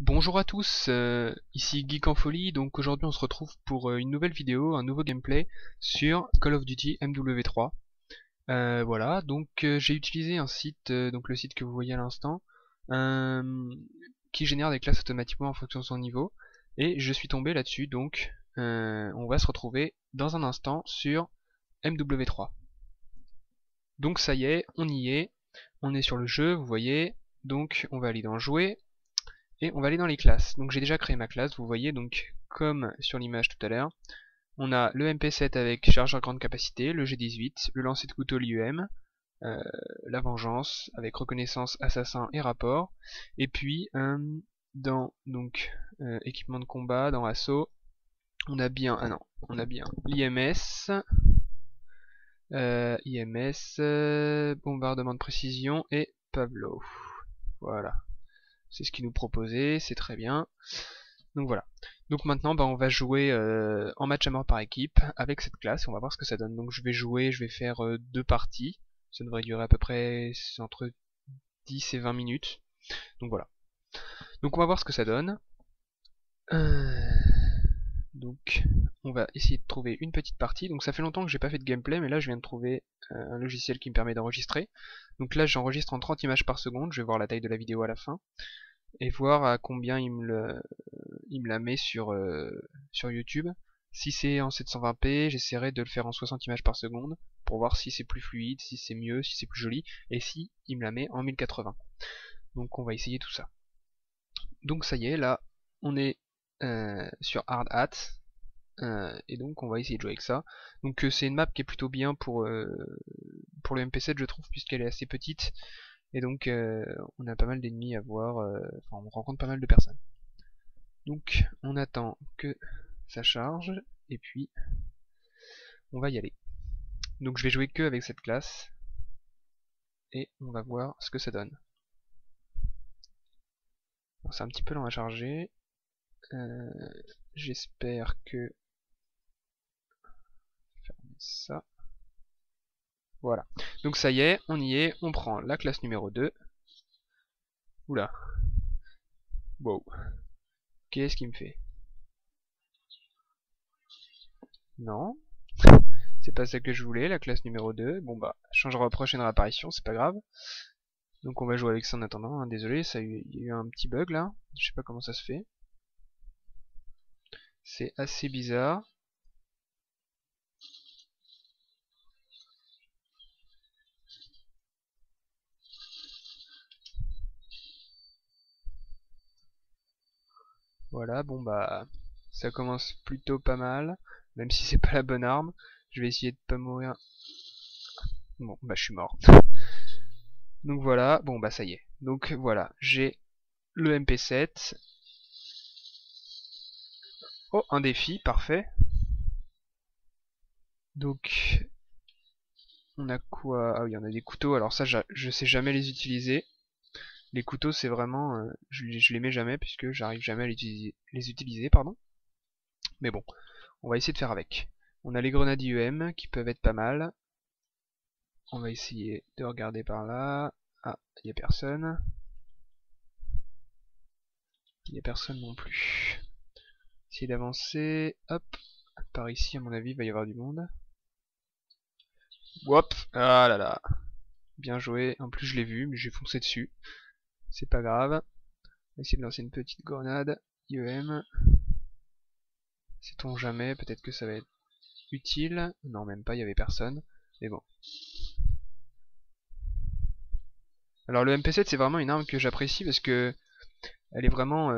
Bonjour à tous, ici Geek en Folie. Donc aujourd'hui on se retrouve pour une nouvelle vidéo, un nouveau gameplay sur Call of Duty MW3. Voilà, donc j'ai utilisé un site, donc le site que vous voyez à l'instant, qui génère des classes automatiquement en fonction de son niveau, et je suis tombé là-dessus. Donc on va se retrouver dans un instant sur MW3. Donc ça y est, on est sur le jeu, vous voyez. Donc on va aller dans jouer. Et on va aller dans les classes. Donc j'ai déjà créé ma classe, vous voyez, donc comme sur l'image tout à l'heure. On a le MP7 avec chargeur grande capacité, le G18, le lancer de couteau l'IEM, la vengeance avec reconnaissance, assassin et rapport. Et puis dans donc équipement de combat, dans assaut, on a bien l'IMS, bombardement de précision et Pavlov. Voilà. C'est ce qu'il nous proposait, c'est très bien. Donc voilà. Donc maintenant on va jouer en match à mort par équipe avec cette classe, on va voir ce que ça donne. Donc je vais faire 2 parties. Ça devrait durer à peu près entre 10 et 20 minutes. Donc voilà. Donc on va voir ce que ça donne. Donc on va essayer de trouver une petite partie. Donc ça fait longtemps que j'ai pas fait de gameplay, mais là je viens de trouver un logiciel qui me permet d'enregistrer. Donc là j'enregistre en 30 images par seconde, je vais voir la taille de la vidéo à la fin. Et voir à combien il me la met sur YouTube. Si c'est en 720p, j'essaierai de le faire en 60 images par seconde pour voir si c'est plus fluide, si c'est mieux, si c'est plus joli, et si il me la met en 1080. Donc on va essayer tout ça. Donc ça y est, là on est sur Hard Hat, et donc on va essayer de jouer avec ça. Donc c'est une map qui est plutôt bien pour le MP7 je trouve, puisqu'elle est assez petite. Et donc on a pas mal d'ennemis à voir, enfin on rencontre pas mal de personnes. Donc on attend que ça charge, et puis on va y aller. Donc je vais jouer que avec cette classe, et on va voir ce que ça donne. C'est un petit peu lent à charger, j'espère que... Fermer ça. Voilà. Donc ça y est, on prend la classe numéro 2. Oula. Wow. Qu'est-ce qu'il me fait? Non. C'est pas ça que je voulais, la classe numéro 2. Bon bah, changera aux prochaines réapparitions, c'est pas grave. Donc on va jouer avec ça en attendant, hein. Désolé, il y a eu un petit bug là. Je sais pas comment ça se fait. C'est assez bizarre. Voilà, bon bah, ça commence plutôt pas mal, même si c'est pas la bonne arme. Je vais essayer de pas mourir. Bon, bah je suis mort. Donc voilà, bon bah ça y est. Donc voilà, j'ai le MP7. Oh, un défi, parfait. Donc, on a quoi? Ah oui, on a des couteaux. Alors ça, je sais jamais les utiliser. Les couteaux, c'est vraiment... je les mets jamais, puisque j'arrive jamais à les utiliser, pardon. Mais bon, on va essayer de faire avec. On a les grenades IEM, qui peuvent être pas mal. On va essayer de regarder par là. Ah, il n'y a personne. Il n'y a personne non plus. Essayer d'avancer. Hop. Par ici, à mon avis, il va y avoir du monde. Wop. Ah là là. Bien joué. En plus, je l'ai vu, mais j'ai foncé dessus. C'est pas grave. On va essayer de lancer une petite grenade. IEM. Sait-on jamais, peut-être que ça va être utile. Non, même pas, il y avait personne. Mais bon. Alors le MP7 c'est vraiment une arme que j'apprécie parce que elle est vraiment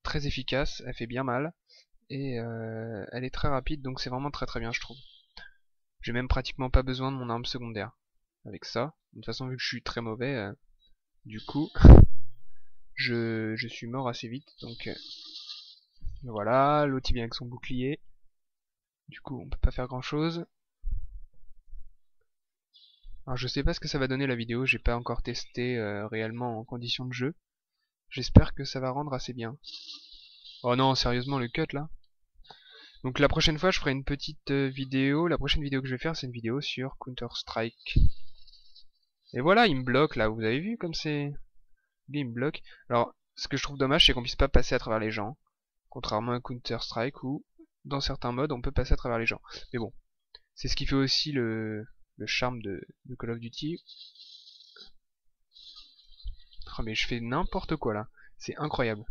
très efficace, elle fait bien mal. Et elle est très rapide, donc c'est vraiment très bien je trouve. J'ai même pratiquement pas besoin de mon arme secondaire avec ça. De toute façon vu que je suis très mauvais, du coup je suis mort assez vite. Donc voilà, l'autre il vient avec son bouclier. Du coup on peut pas faire grand chose. Alors je sais pas ce que ça va donner la vidéo, j'ai pas encore testé réellement en conditions de jeu. J'espère que ça va rendre assez bien. Oh non, sérieusement le cut là. Donc la prochaine fois je ferai une petite vidéo. La prochaine vidéo que je vais faire c'est une vidéo sur Counter Strike. Et voilà, il me bloque là, vous avez vu comme c'est... Il me bloque. Alors ce que je trouve dommage, c'est qu'on puisse pas passer à travers les gens, contrairement à Counter-Strike où dans certains modes on peut passer à travers les gens. Mais bon, c'est ce qui fait aussi le charme de Call of Duty. Oh mais je fais n'importe quoi là, c'est incroyable.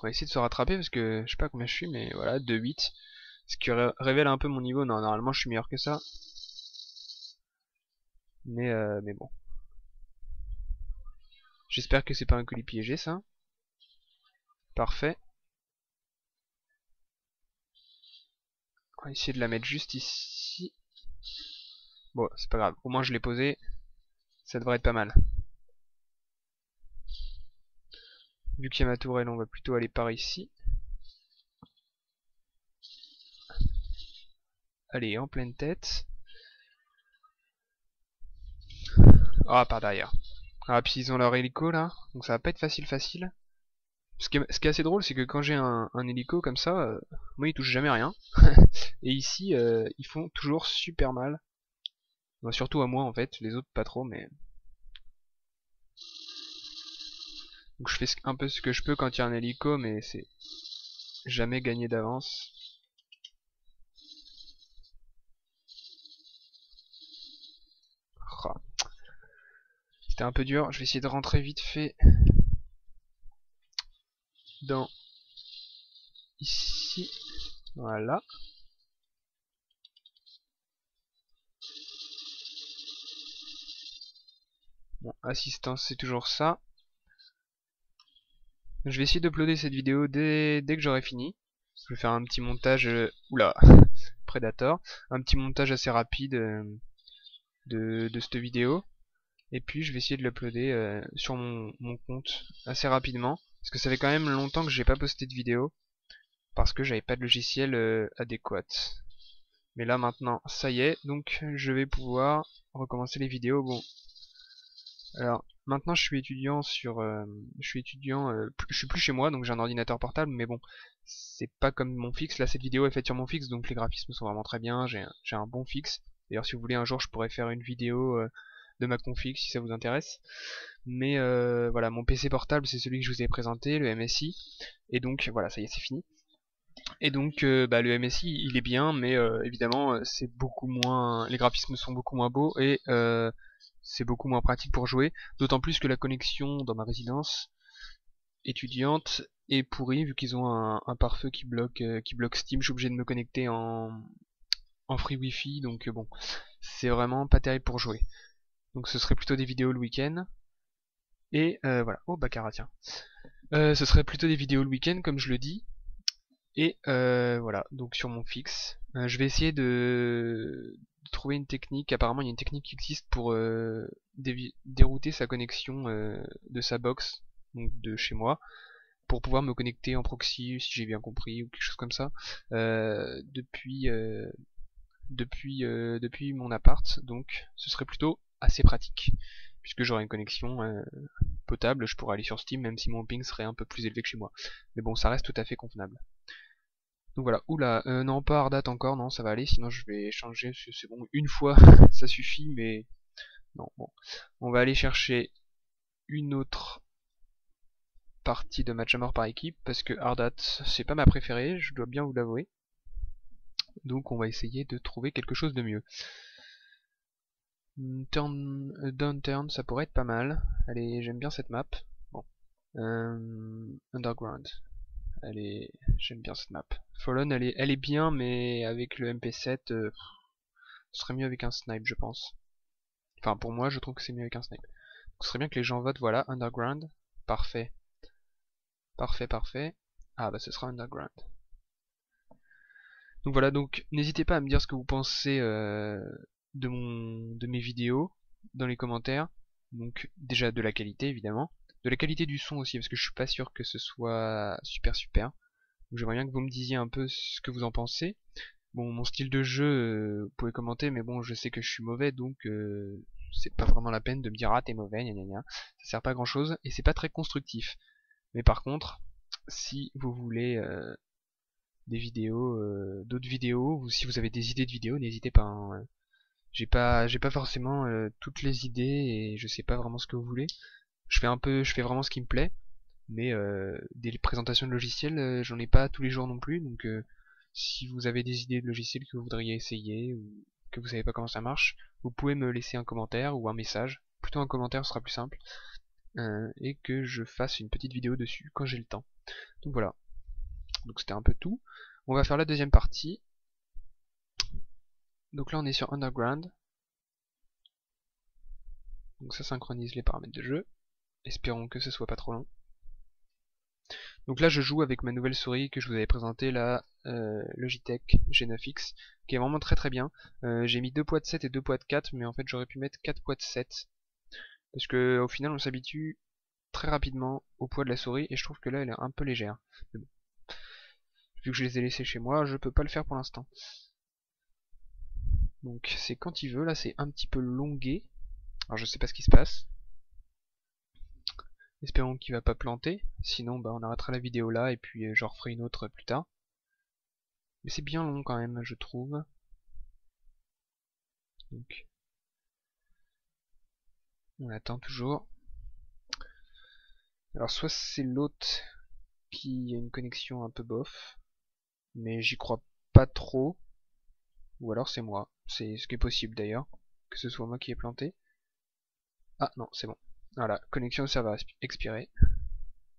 On va essayer de se rattraper parce que je sais pas combien je suis, mais voilà, 2-8. Ce qui révèle un peu mon niveau. Non, normalement je suis meilleur que ça. Mais bon. J'espère que c'est pas un colis piégé ça. Parfait. On va essayer de la mettre juste ici. Bon, c'est pas grave. Au moins je l'ai posé. Ça devrait être pas mal. Vu qu'il y a ma tourelle, on va plutôt aller par ici. Allez, en pleine tête. Ah, par derrière. Ah, puis ils ont leur hélico là. Donc ça va pas être facile. Ce qui est assez drôle, c'est que quand j'ai un hélico comme ça, moi ils touchent jamais rien. Et ici, ils font toujours super mal. Bah, surtout à moi en fait, les autres pas trop, mais... Donc je fais un peu ce que je peux quand il y a un hélico, mais c'est jamais gagné d'avance. Oh. C'était un peu dur, je vais essayer de rentrer vite fait dans... ici. Voilà. Bon, assistance c'est toujours ça. Je vais essayer d'uploader cette vidéo dès que j'aurai fini. Je vais faire un petit montage... Oula, Predator. Un petit montage assez rapide de cette vidéo. Et puis je vais essayer de l'uploader sur mon compte assez rapidement. Parce que ça fait quand même longtemps que j'ai pas posté de vidéo. Parce que j'avais pas de logiciel adéquat. Mais là maintenant, ça y est, donc je vais pouvoir recommencer les vidéos. Bon, alors maintenant je suis étudiant je suis plus chez moi, donc j'ai un ordinateur portable, mais bon, c'est pas comme mon fixe. Là, cette vidéo est faite sur mon fixe, donc les graphismes sont vraiment très bien. J'ai un bon fixe. D'ailleurs, si vous voulez, un jour, je pourrais faire une vidéo de ma config si ça vous intéresse. Mais voilà, mon PC portable, c'est celui que je vous ai présenté, le MSI. Et donc voilà, ça y est, c'est fini. Et donc bah, le MSI il est bien, mais évidemment c'est beaucoup moins, les graphismes sont beaucoup moins beaux et c'est beaucoup moins pratique pour jouer. D'autant plus que la connexion dans ma résidence étudiante est pourrie vu qu'ils ont un pare-feu qui bloque Steam. Je suis obligé de me connecter en free wifi, donc bon, c'est vraiment pas terrible pour jouer. Donc ce serait plutôt des vidéos le week-end. Et voilà. Oh Baccarat, tiens. Ce serait plutôt des vidéos le week-end comme je le dis. Et voilà, donc sur mon fixe. Je vais essayer de trouver une technique. Apparemment, il y a une technique qui existe pour dérouter sa connexion de sa box, donc de chez moi, pour pouvoir me connecter en proxy, si j'ai bien compris, ou quelque chose comme ça, depuis mon appart. Donc, ce serait plutôt assez pratique, puisque j'aurai une connexion potable. Je pourrais aller sur Steam, même si mon ping serait un peu plus élevé que chez moi. Mais bon, ça reste tout à fait convenable. Donc voilà, oula, non pas hard date encore, non ça va aller, sinon je vais changer, c'est bon, une fois ça suffit, mais non, bon. On va aller chercher une autre partie de match à mort par équipe, parce que hard date c'est pas ma préférée, je dois bien vous l'avouer. Donc on va essayer de trouver quelque chose de mieux. Downturn, ça pourrait être pas mal. Allez, j'aime bien cette map. Bon. Underground. Allez, j'aime bien cette map. Fallen, elle est bien, mais avec le MP7, ce serait mieux avec un snipe, je pense. Enfin, pour moi, je trouve que c'est mieux avec un snipe. Donc, ce serait bien que les gens votent, voilà, Underground. Parfait. Parfait. Ah, bah, ce sera Underground. Donc voilà, donc n'hésitez pas à me dire ce que vous pensez de mes vidéos dans les commentaires. Donc, déjà de la qualité, évidemment. De la qualité du son aussi, parce que je suis pas sûr que ce soit super. Donc j'aimerais bien que vous me disiez un peu ce que vous en pensez. Bon, mon style de jeu, vous pouvez commenter, mais bon, je sais que je suis mauvais, donc c'est pas vraiment la peine de me dire ah t'es mauvais, gna gna gna. Ça sert pas à grand chose et c'est pas très constructif. Mais par contre, si vous voulez des vidéos, d'autres vidéos, ou si vous avez des idées de vidéos, n'hésitez pas. Hein. J'ai pas forcément toutes les idées et je sais pas vraiment ce que vous voulez. Je fais vraiment ce qui me plaît. mais des présentations de logiciels, j'en ai pas tous les jours non plus, donc si vous avez des idées de logiciels que vous voudriez essayer, ou que vous savez pas comment ça marche, vous pouvez me laisser un commentaire ou un message, plutôt un commentaire sera plus simple, et que je fasse une petite vidéo dessus quand j'ai le temps. Donc voilà, donc c'était un peu tout. On va faire la deuxième partie. Donc là on est sur Underground. Donc ça synchronise les paramètres de jeu. Espérons que ce soit pas trop long. Donc là je joue avec ma nouvelle souris que je vous avais présentée, la Logitech G9X, qui est vraiment très très bien. J'ai mis 2 poids de 7 et 2 poids de 4, mais en fait j'aurais pu mettre 4 poids de 7. Parce que au final on s'habitue très rapidement au poids de la souris, et je trouve que là elle est un peu légère. Mais bon. Vu que je les ai laissés chez moi, je peux pas le faire pour l'instant. Donc c'est quand il veut, là c'est un petit peu longué. Alors je sais pas ce qui se passe. Espérons qu'il va pas planter, sinon bah, on arrêtera la vidéo là et puis j'en referai une autre plus tard. Mais c'est bien long quand même, je trouve. Donc on attend toujours. Alors soit c'est l'autre qui a une connexion un peu bof, mais j'y crois pas trop. Ou alors c'est moi. C'est ce qui est possible d'ailleurs, que ce soit moi qui ai planté. Ah non, c'est bon. Voilà, connexion au serveur expirée.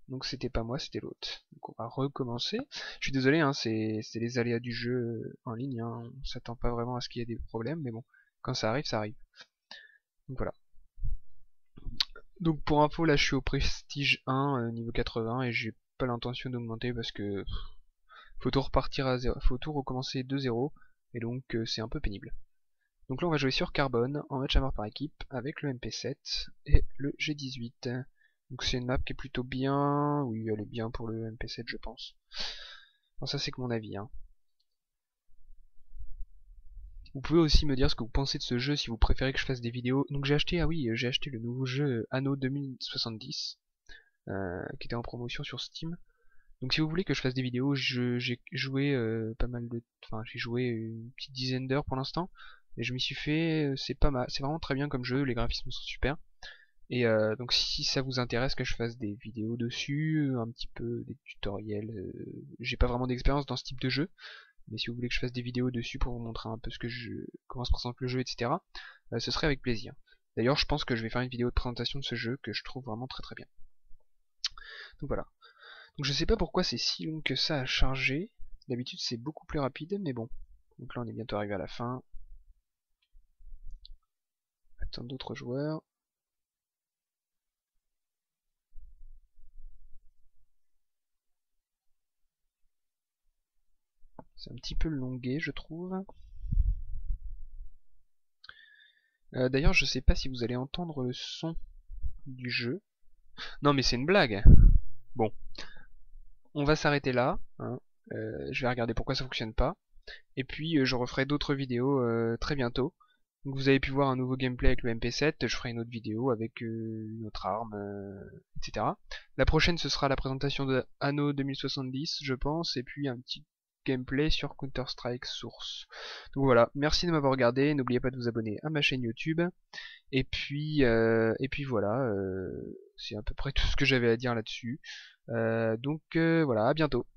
Donc c'était pas moi, c'était l'autre. Donc on va recommencer. Je suis désolé, hein, c'est les aléas du jeu en ligne. Hein. On s'attend pas vraiment à ce qu'il y ait des problèmes, mais bon, quand ça arrive, ça arrive. Donc voilà. Donc pour info, là je suis au prestige 1, niveau 80, et j'ai pas l'intention d'augmenter parce que faut tout repartir à 0, faut tout recommencer de 0, et donc c'est un peu pénible. Donc là on va jouer sur Carbone, en match à mort par équipe, avec le MP7 et le G18. Donc c'est une map qui est plutôt bien, oui elle est bien pour le MP7 je pense. Bon, ça c'est que mon avis. Hein. Vous pouvez aussi me dire ce que vous pensez de ce jeu, si vous préférez que je fasse des vidéos. Donc j'ai acheté, ah oui, j'ai acheté le nouveau jeu Anno 2070, qui était en promotion sur Steam. Donc si vous voulez que je fasse des vidéos, j'ai joué pas mal de... Enfin j'ai joué une petite dizaine d'heures pour l'instant. Et je m'y suis fait, c'est pas mal, c'est vraiment très bien comme jeu, les graphismes sont super. Et donc si ça vous intéresse que je fasse des vidéos dessus, un petit peu des tutoriels, j'ai pas vraiment d'expérience dans ce type de jeu, mais si vous voulez que je fasse des vidéos dessus pour vous montrer un peu comment se présente le jeu, etc., ce serait avec plaisir. D'ailleurs je pense que je vais faire une vidéo de présentation de ce jeu que je trouve vraiment très très bien. Donc voilà. Donc je sais pas pourquoi c'est si long que ça à charger, d'habitude c'est beaucoup plus rapide, mais bon. Donc là on est bientôt arrivé à la fin. Attends d'autres joueurs. C'est un petit peu longué je trouve. D'ailleurs je sais pas si vous allez entendre le son du jeu. Non mais c'est une blague. Bon, on va s'arrêter là. Hein. Je vais regarder pourquoi ça fonctionne pas. Et puis je referai d'autres vidéos très bientôt. Donc vous avez pu voir un nouveau gameplay avec le MP7, je ferai une autre vidéo avec une autre arme, etc. La prochaine ce sera la présentation de Anno 2070 je pense, et puis un petit gameplay sur Counter-Strike Source. Donc voilà, merci de m'avoir regardé, n'oubliez pas de vous abonner à ma chaîne YouTube, et puis voilà, c'est à peu près tout ce que j'avais à dire là-dessus. Donc voilà, à bientôt.